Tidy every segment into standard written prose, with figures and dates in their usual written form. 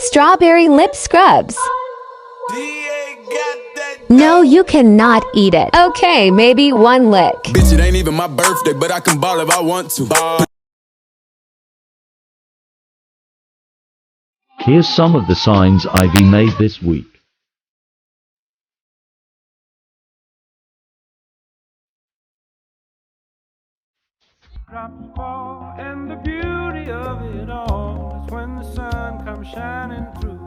strawberry lip scrubs. No, you cannot eat it. Okay, maybe one lick. Bitch, it ain't even my birthday, but I can ball if I want to. Here's some of the signs Ivy made this week. Drops fall, and the beauty of it all is when the sun comes shining through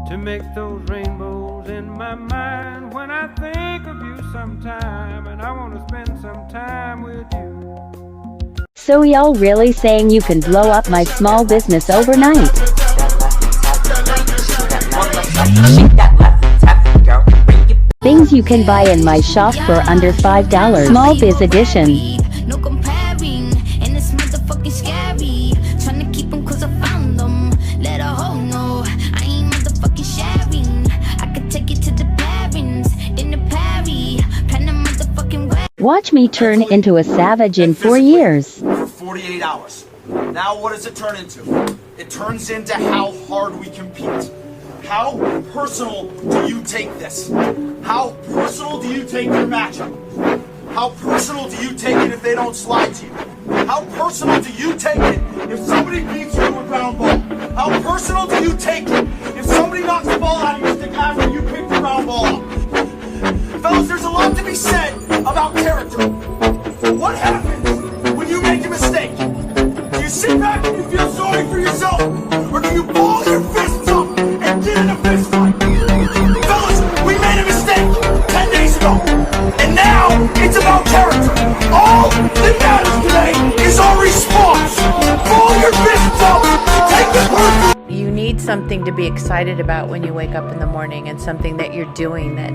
to make those rainbows in my mind when I think of you sometime, and I want to spend some time with you. So y'all really saying you can blow up my small business overnight? Things you can buy in my shop for under $5. Small Biz Edition. No comparing, and it's motherfucking scary. Trying to keep them cause I found them. Let a hoe know I ain't motherfucking sharing. I could take you to the parents in the party. Plan a motherfucking way. Watch me turn into a savage in 4 years. For 48 hours. Now what does it turn into? It turns into how hard we compete. How personal do you take this? How personal do you take your matchup? How personal do you take it if they don't slide to you? How personal do you take it if somebody beats you to a ground ball? How personal do you take it if somebody knocks the ball out of your stick after you pick the ground ball up? Fellas, there's a lot to be said about character. What happens when you make a mistake? Do you sit back and you feel sorry for yourself? Or do you ball your fists up and get in a fist fight? Fellas, we made a mistake 10 days ago. And now it's about character. All that matters today is our response. Ball your fists up. Take the person. You need something to be excited about when you wake up in the morning, and something that you're doing that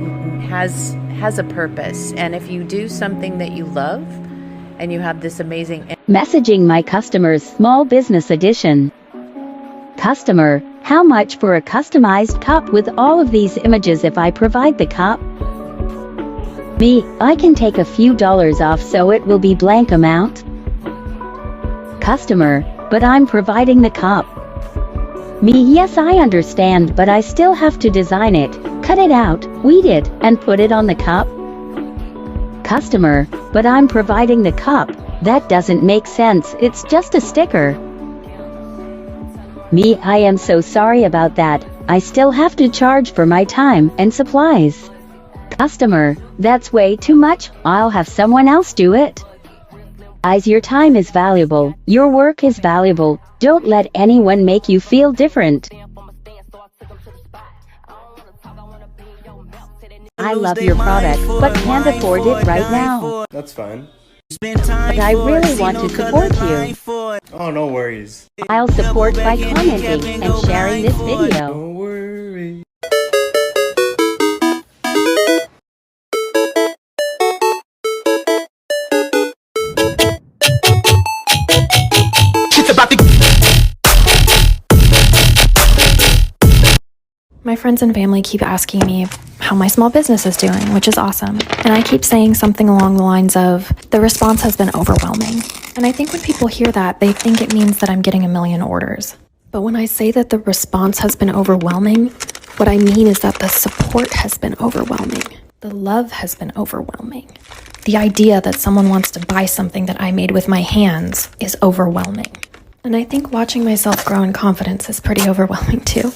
has a purpose. And if you do something that you love and you have this amazing Messaging my customers, Small Business Edition. Customer, how much for a customized cup with all of these images if I provide the cup? Me, I can take a few dollars off so it will be blank amount. Customer, but I'm providing the cup. Me, yes I understand, but I still have to design it, cut it out, weed it, and put it on the cup. Customer, but I'm providing the cup. That doesn't make sense, it's just a sticker. Me, I am so sorry about that, I still have to charge for my time and supplies. Customer, that's way too much, I'll have someone else do it. Guys, your time is valuable, your work is valuable, don't let anyone make you feel different. I love your product, but can't afford it right now. That's fine. But I really want to support you. Oh, no worries. I'll support by commenting and sharing this video. No worries. It's about to... My friends and family keep asking me how my small business is doing, which is awesome. And I keep saying something along the lines of, the response has been overwhelming. And I think when people hear that, they think it means that I'm getting a million orders. But when I say that the response has been overwhelming, what I mean is that the support has been overwhelming. The love has been overwhelming. The idea that someone wants to buy something that I made with my hands is overwhelming. And I think watching myself grow in confidence is pretty overwhelming too.